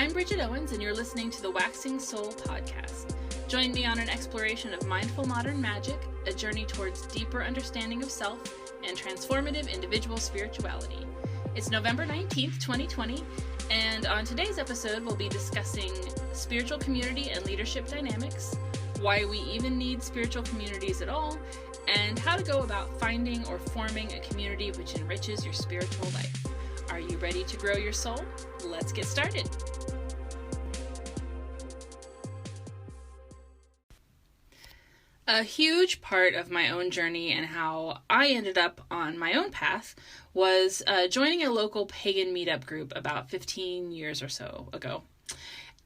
I'm Bridget Owens, and you're listening to the Waxing Soul podcast. Join me on an exploration of mindful modern magic, a journey towards deeper understanding of self, and transformative individual spirituality. It's November 19th, 2020, and on today's episode, we'll be discussing spiritual community and leadership dynamics, why we even need spiritual communities at all, and how to go about finding or forming a community which enriches your spiritual life. Are you ready to grow your soul? Let's get started. A huge part of my own journey and how I ended up on my own path was joining a local pagan meetup group about 15 years or so ago.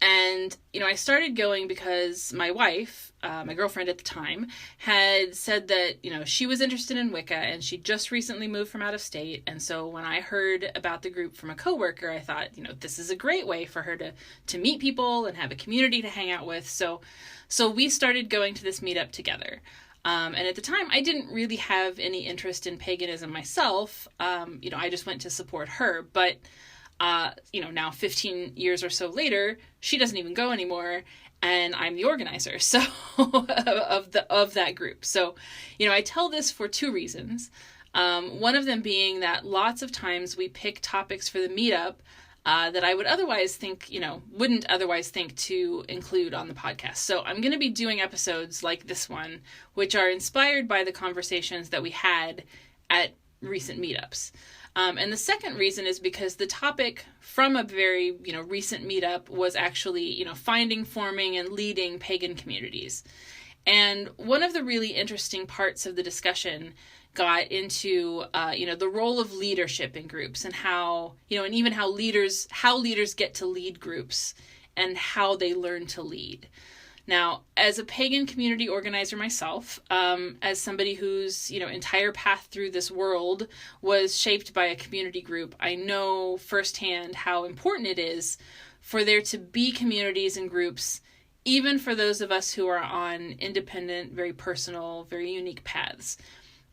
And, I started going because my wife, my girlfriend at the time, had said that, she was interested in Wicca and she just recently moved from out of state. And so when I heard about the group from a coworker, I thought, this is a great way for her to meet people and have a community to hang out with. So we started going to this meetup together. And at the time, I didn't really have any interest in paganism myself. I just went to support her. But now 15 years or so later, she doesn't even go anymore, and I'm the organizer, so of that group. So, I tell this for two reasons. One of them being that lots of times we pick topics for the meetup that I would otherwise think, wouldn't otherwise think to include on the podcast. So I'm going to be doing episodes like this one, which are inspired by the conversations that we had at recent meetups. And the second reason is because the topic from a very, recent meetup was actually, finding, forming, and leading pagan communities. And one of the really interesting parts of the discussion got into, the role of leadership in groups and how, and even how leaders get to lead groups and how they learn to lead. Now, as a pagan community organizer myself, as somebody whose, entire path through this world was shaped by a community group, I know firsthand how important it is for there to be communities and groups, even for those of us who are on independent, very personal, very unique paths.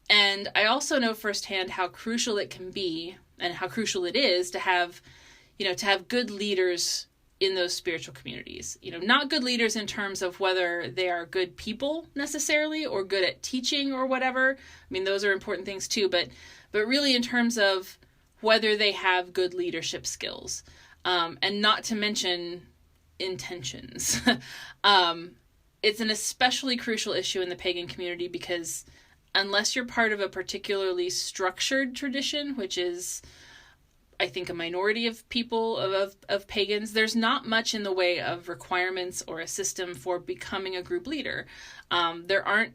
And I also know firsthand how crucial it can be and how crucial it is to have good leaders in those spiritual communities. Not good leaders in terms of whether they are good people necessarily or good at teaching or whatever. I mean, those are important things too, but really in terms of whether they have good leadership skills, and not to mention intentions. It's an especially crucial issue in the pagan community because unless you're part of a particularly structured tradition, which is I think a minority of people, of pagans, there's not much in the way of requirements or a system for becoming a group leader. There aren't,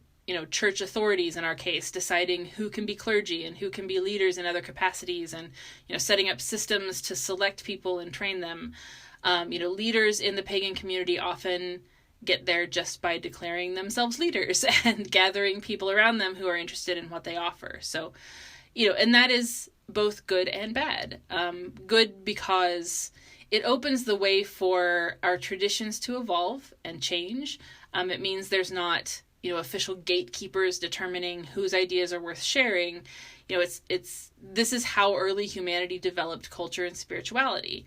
church authorities in our case deciding who can be clergy and who can be leaders in other capacities and, setting up systems to select people and train them. Leaders in the pagan community often get there just by declaring themselves leaders and gathering people around them who are interested in what they offer. So, and that is both good and bad. Good because it opens the way for our traditions to evolve and change. It means there's not, official gatekeepers determining whose ideas are worth sharing. This is how early humanity developed culture and spirituality.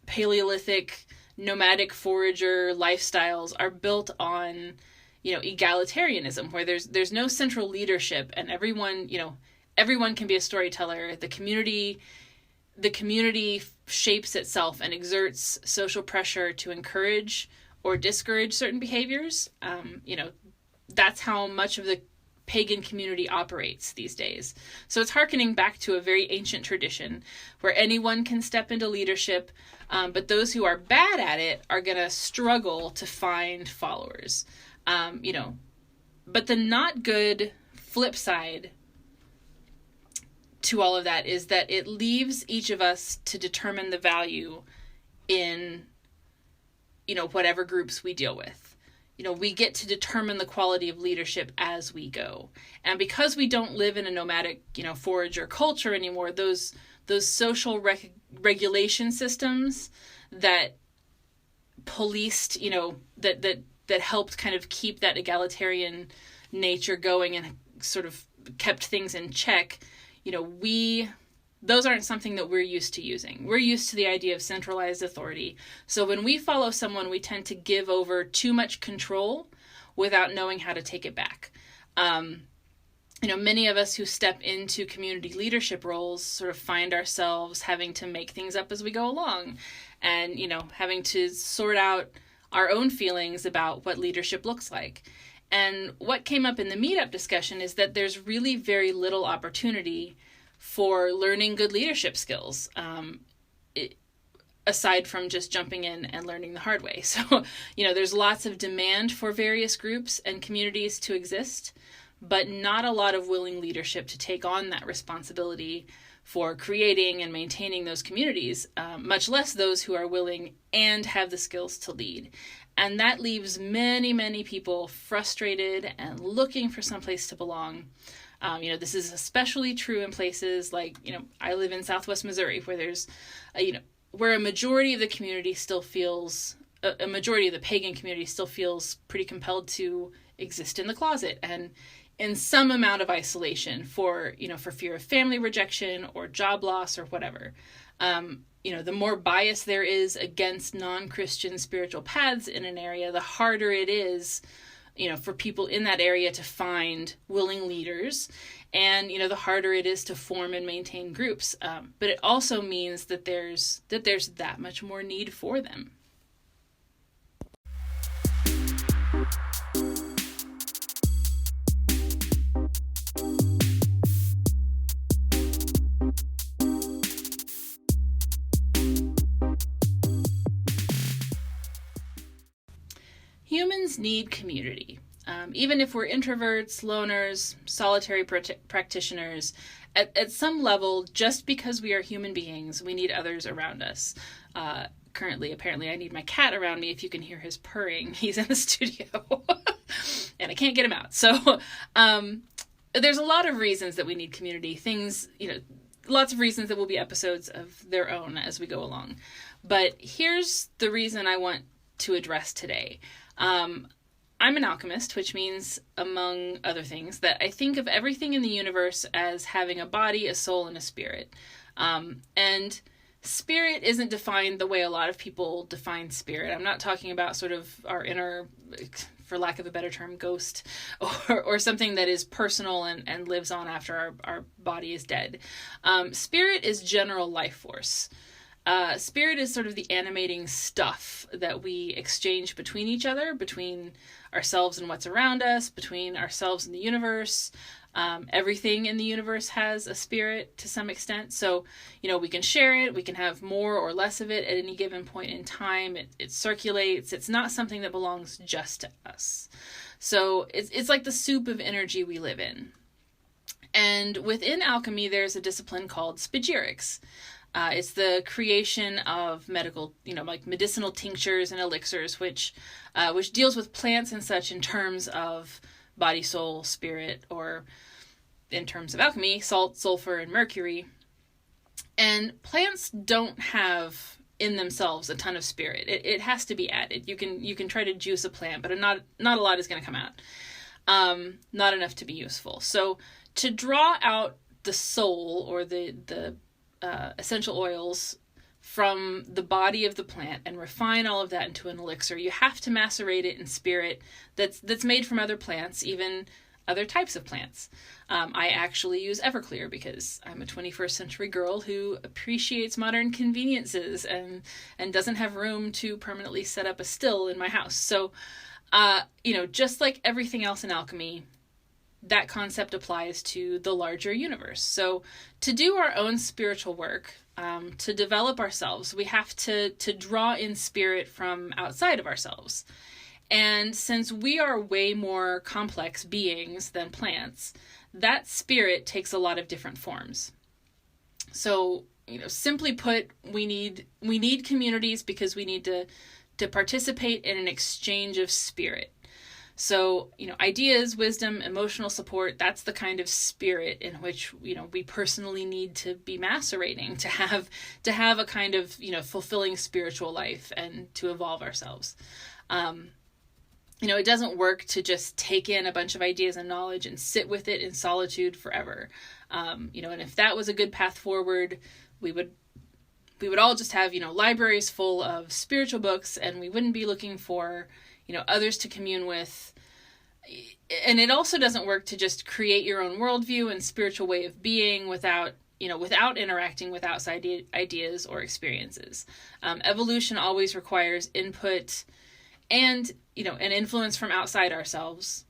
Paleolithic, nomadic forager lifestyles are built on, egalitarianism, where there's no central leadership and everyone can be a storyteller. The community shapes itself and exerts social pressure to encourage or discourage certain behaviors. That's how much of the pagan community operates these days. So it's hearkening back to a very ancient tradition where anyone can step into leadership, but those who are bad at it are going to struggle to find followers. But the not good flip side to all of that is that it leaves each of us to determine the value in, whatever groups we deal with. We get to determine the quality of leadership as we go. And because we don't live in a nomadic, forager culture anymore, those social regulation systems that policed, that helped kind of keep that egalitarian nature going and sort of kept things in check, we those aren't something that we're used to using. We're used to the idea of centralized authority. So when we follow someone, we tend to give over too much control without knowing how to take it back. Many of us who step into community leadership roles sort of find ourselves having to make things up as we go along, and, having to sort out our own feelings about what leadership looks like. And what came up in the meetup discussion is that there's really very little opportunity for learning good leadership skills, aside from just jumping in and learning the hard way. So, there's lots of demand for various groups and communities to exist, but not a lot of willing leadership to take on that responsibility for creating and maintaining those communities, much less those who are willing and have the skills to lead. And that leaves many, many people frustrated and looking for someplace to belong. This is especially true in places like, I live in Southwest Missouri, where there's, where a majority of the community still feels, a majority of the pagan community still feels pretty compelled to exist in the closet and in some amount of isolation for fear of family rejection or job loss or whatever. The more bias there is against non-Christian spiritual paths in an area, the harder it is, for people in that area to find willing leaders, and, the harder it is to form and maintain groups. But it also means that there's that much more need for them. Humans need community. Even if we're introverts, loners, solitary practitioners, at some level, just because we are human beings, we need others around us. Currently, apparently, I need my cat around me. If you can hear his purring, he's in the studio, and I can't get him out. So there's a lot of reasons that we need community. Lots of reasons that will be episodes of their own as we go along. But here's the reason I want to address today. I'm an alchemist, which means, among other things, that I think of everything in the universe as having a body, a soul, and a spirit. And spirit isn't defined the way a lot of people define spirit. I'm not talking about sort of our inner, for lack of a better term, ghost, or something that is personal and lives on after our body is dead. Spirit is general life force. Spirit is sort of the animating stuff that we exchange between each other, between ourselves and what's around us, between ourselves and the universe. Everything in the universe has a spirit to some extent. So, we can share it. We can have more or less of it at any given point in time. It circulates. It's not something that belongs just to us. So it's like the soup of energy we live in. And within alchemy, there's a discipline called spagyrics. It's the creation of medicinal tinctures and elixirs, which deals with plants and such in terms of body, soul, spirit, or in terms of alchemy, salt, sulfur, and mercury. And plants don't have in themselves a ton of spirit. It has to be added. You can try to juice a plant, but not a lot is going to come out. Not enough to be useful. So to draw out the soul or the essential oils from the body of the plant and refine all of that into an elixir, you have to macerate it in spirit that's made from other plants, even other types of plants. I actually use Everclear because I'm a 21st century girl who appreciates modern conveniences and doesn't have room to permanently set up a still in my house. So, just like everything else in alchemy, that concept applies to the larger universe. So to do our own spiritual work, to develop ourselves, we have to draw in spirit from outside of ourselves. And since we are way more complex beings than plants, that spirit takes a lot of different forms. So, simply put, we need communities because we need to participate in an exchange of spirit. So, ideas, wisdom, emotional support, that's the kind of spirit in which, we personally need to be macerating to have a kind of, fulfilling spiritual life and to evolve ourselves. it doesn't work to just take in a bunch of ideas and knowledge and sit with it in solitude forever. And if that was a good path forward, we would all just have, libraries full of spiritual books, and we wouldn't be looking for, others to commune with. And it also doesn't work to just create your own worldview and spiritual way of being without interacting with outside ideas or experiences. Evolution always requires input and, an influence from outside ourselves.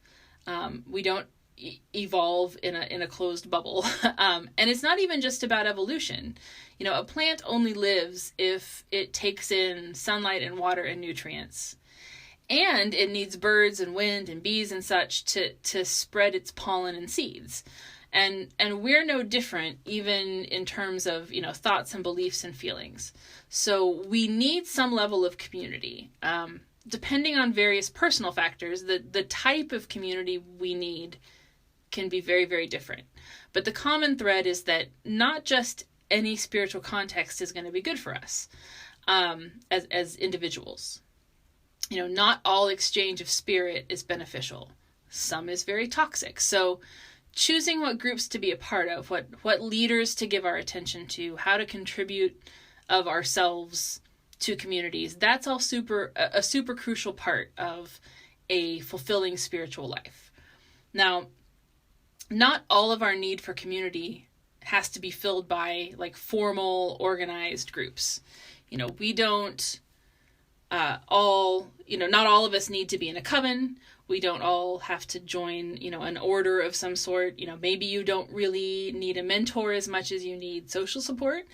We don't evolve in a closed bubble. And it's not even just about evolution. A plant only lives if it takes in sunlight and water and nutrients. And it needs birds and wind and bees and such to spread its pollen and seeds. And we're no different, even in terms of, thoughts and beliefs and feelings. So we need some level of community. Depending on various personal factors, the type of community we need can be very, very different. But the common thread is that not just any spiritual context is going to be good for us as individuals. Not all exchange of spirit is beneficial. Some is very toxic. So choosing what groups to be a part of, what leaders to give our attention to, how to contribute of ourselves to communities, that's all a super crucial part of a fulfilling spiritual life. Now, not all of our need for community has to be filled by formal organized groups. We don't not all of us need to be in a coven. We don't all have to join, an order of some sort. Maybe you don't really need a mentor as much as you need social support.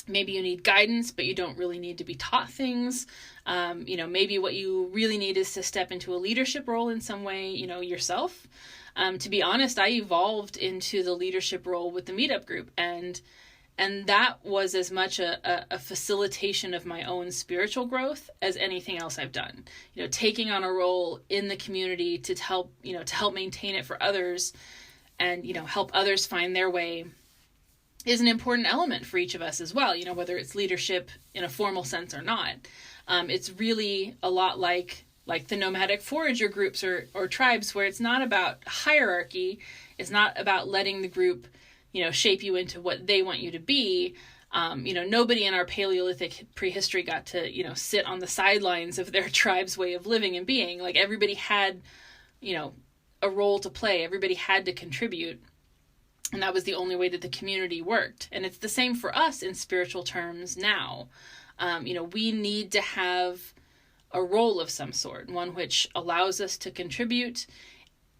Maybe you need guidance, but you don't really need to be taught things. Maybe what you really need is to step into a leadership role in some way, yourself. To be honest, I evolved into the leadership role with the meetup group, and that was as much a facilitation of my own spiritual growth as anything else I've done. Taking on a role in the community to help maintain it for others and, help others find their way is an important element for each of us as well, whether it's leadership in a formal sense or not. It's really a lot like the nomadic forager groups or tribes, where it's not about hierarchy. It's not about letting the group shape you into what they want you to be. Nobody in our Paleolithic prehistory got to, sit on the sidelines of their tribe's way of living and being. Everybody had, a role to play. Everybody had to contribute. And that was the only way that the community worked. And it's the same for us in spiritual terms now. We need to have a role of some sort, one which allows us to contribute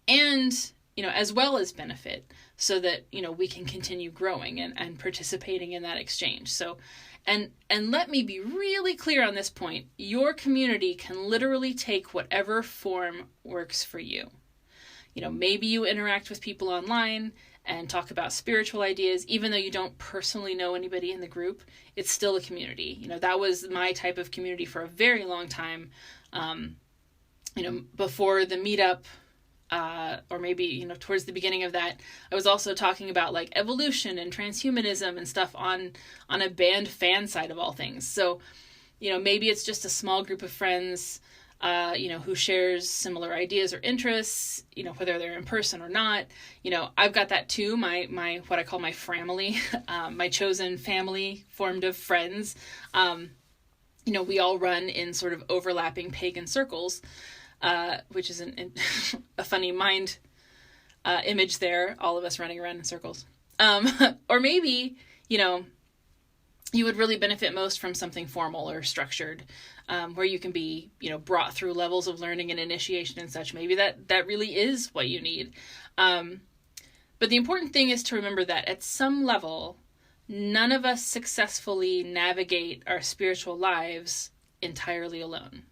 and, as well as benefit, so that, we can continue growing and participating in that exchange. So, and let me be really clear on this point. Your community can literally take whatever form works for you. Maybe you interact with people online and talk about spiritual ideas, even though you don't personally know anybody in the group. It's still a community. That was my type of community for a very long time. Before the meetup, or maybe, towards the beginning of that, I was also talking about evolution and transhumanism and stuff on a band fan side of all things. So, maybe it's just a small group of friends, who shares similar ideas or interests, whether they're in person or not. I've got that too, my what I call my family, my chosen family formed of friends. We all run in sort of overlapping pagan circles, which is a funny mind image there, all of us running around in circles. Or maybe, you would really benefit most from something formal or structured, where you can be, brought through levels of learning and initiation and such. Maybe that really is what you need. But the important thing is to remember that at some level, none of us successfully navigate our spiritual lives entirely alone.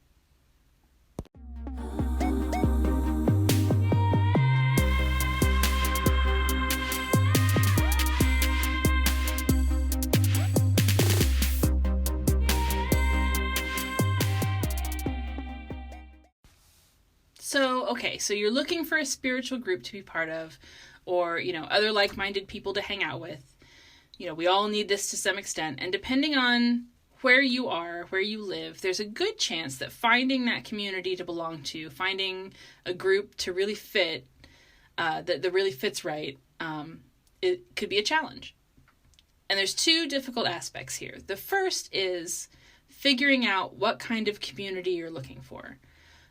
So you're looking for a spiritual group to be part of, or, other like-minded people to hang out with. We all need this to some extent. And depending on where you are, where you live, there's a good chance that finding that community to belong to, finding a group to really fit, that really fits right, it could be a challenge. And there's two difficult aspects here. The first is figuring out what kind of community you're looking for.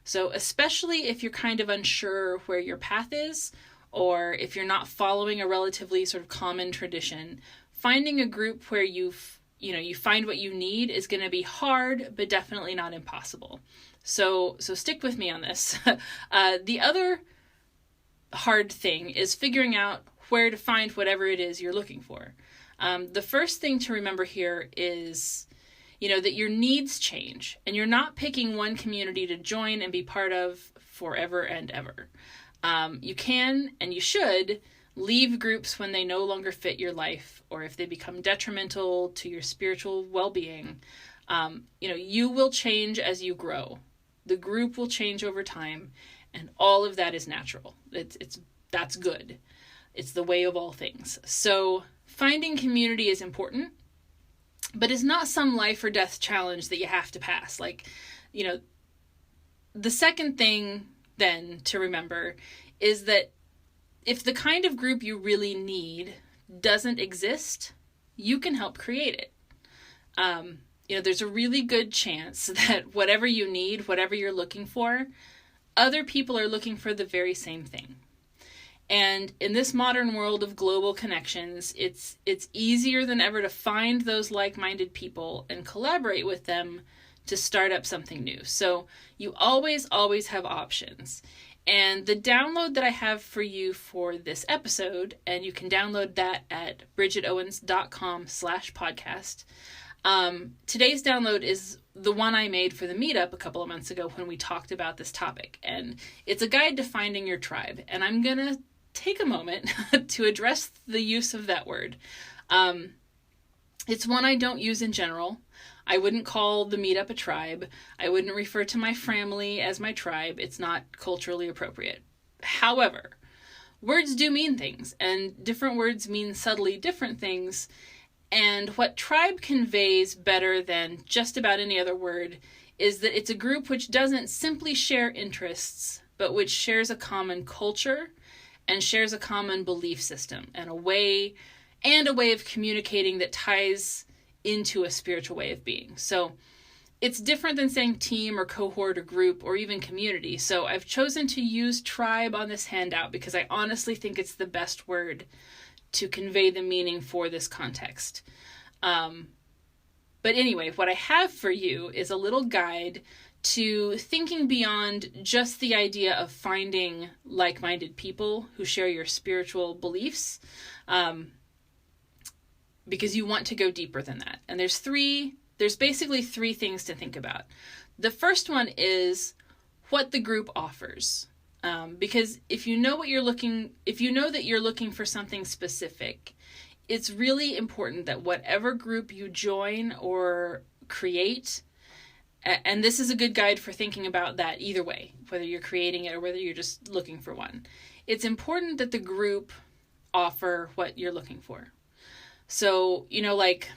So especially if you're kind of unsure where your path is, or if you're not following a relatively sort of common tradition, finding a group where you find what you need is going to be hard, but definitely not impossible. So stick with me on this. The other hard thing is figuring out where to find whatever it is you're looking for. The first thing to remember here is, that your needs change, and you're not picking one community to join and be part of forever and ever. You can, and you should, leave groups when they no longer fit your life, or if they become detrimental to your spiritual well-being. You will change as you grow. The group will change over time, and all of that is natural. That's good. It's the way of all things. So finding community is important, but it's not some life or death challenge that you have to pass. The second thing then to remember is that if the kind of group you really need doesn't exist, you can help create it. There's a really good chance that whatever you need, whatever you're looking for, other people are looking for the very same thing. And in this modern world of global connections, it's easier than ever to find those like-minded people and collaborate with them to start up something new. So you always have options. And the download that I have for you for this episode, and you can download that at bridgetowens.com/podcast. Today's download is the one I made for the meetup a couple of months ago when we talked about this topic. And it's a guide to finding your tribe. And I'm going to take a moment to address the use of that word. It's one I don't use in general. I wouldn't call the meetup a tribe. I wouldn't refer to my family as my tribe. It's not culturally appropriate. However, words do mean things, and different words mean subtly different things. And what tribe conveys better than just about any other word is that it's a group which doesn't simply share interests, but which shares a common culture and shares a common belief system and a way of communicating that ties into a spiritual way of being. So it's different than saying team or cohort or group or even community. So I've chosen to use tribe on this handout because I honestly think it's the best word to convey the meaning for this context. But anyway, what I have for you is a little guide to thinking beyond just the idea of finding like-minded people who share your spiritual beliefs, because you want to go deeper than that. And there's basically three things to think about. The first one is what the group offers. Because if you know that you're looking for something specific, it's really important that whatever group you join or create, and this is a good guide for thinking about that either way, whether you're creating it or whether you're just looking for one. It's important that the group offer what you're looking for. So, like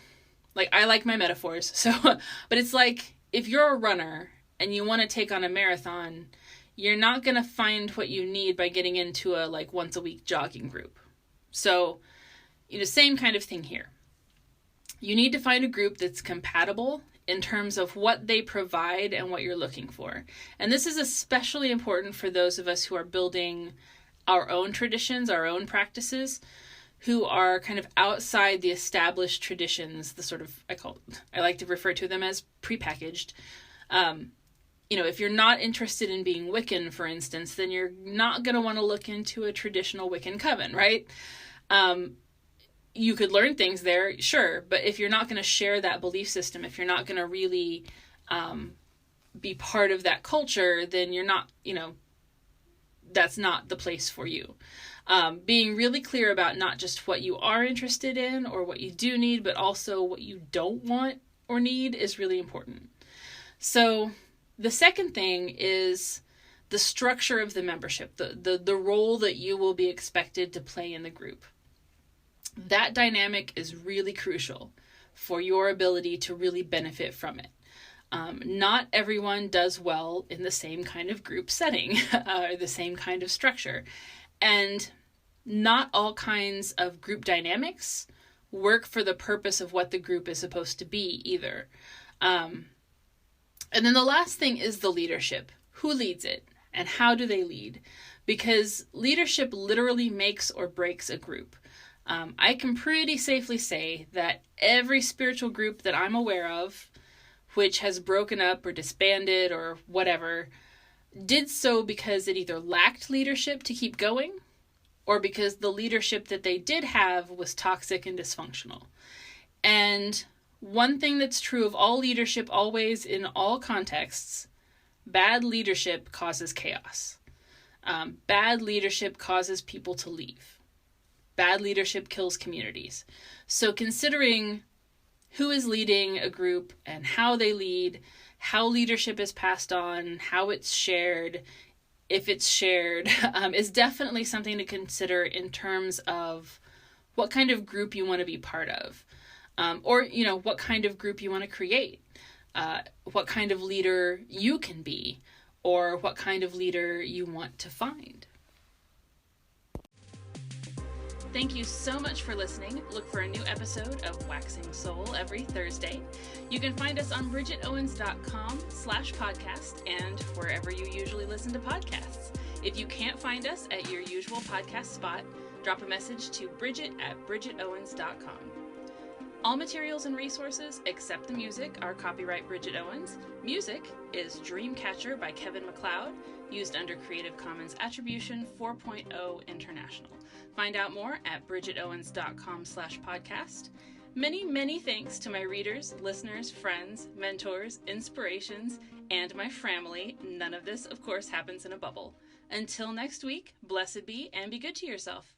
I like my metaphors. So, but it's like if you're a runner and you want to take on a marathon, you're not going to find what you need by getting into a once a week jogging group. So, same kind of thing here. You need to find a group that's compatible in terms of what they provide and what you're looking for. And this is especially important for those of us who are building our own traditions, our own practices, who are kind of outside the established traditions, the sort of, I like to refer to them as prepackaged. If you're not interested in being Wiccan, for instance, then you're not going to want to look into a traditional Wiccan coven, right? You could learn things there, sure, but if you're not going to share that belief system, if you're not going to really be part of that culture, then you're not, that's not the place for you. Being really clear about not just what you are interested in or what you do need, but also what you don't want or need is really important. So the second thing is the structure of the membership, the role that you will be expected to play in the group. That dynamic is really crucial. for your ability to really benefit from it. Not everyone does well in the same kind of group setting or the same kind of structure. And not all kinds of group dynamics work for the purpose of what the group is supposed to be either. And then the last thing is the leadership. Who leads it and how do they lead? Because leadership literally makes or breaks a group. I can pretty safely say that every spiritual group that I'm aware of, which has broken up or disbanded or whatever, did so because it either lacked leadership to keep going or because the leadership that they did have was toxic and dysfunctional. And one thing that's true of all leadership always in all contexts, bad leadership causes chaos. Bad leadership causes people to leave. Bad leadership kills communities. So considering who is leading a group and how they lead, how leadership is passed on, how it's shared, if it's shared, is definitely something to consider in terms of what kind of group you want to be part of. Or, what kind of group you want to create. What kind of leader you can be, or what kind of leader you want to find. Thank you so much for listening. Look for a new episode of Waxing Soul every Thursday. You can find us on bridgetowens.com/podcast and wherever you usually listen to podcasts. If you can't find us at your usual podcast spot, drop a message to bridget@bridgetowens.com. All materials and resources, except the music, are copyright Bridget Owens. Music is Dreamcatcher by Kevin MacLeod, used under Creative Commons Attribution 4.0 International. Find out more at bridgetowens.com/podcast. Many, many thanks to my readers, listeners, friends, mentors, inspirations, and my family. None of this, of course, happens in a bubble. Until next week, blessed be and be good to yourself.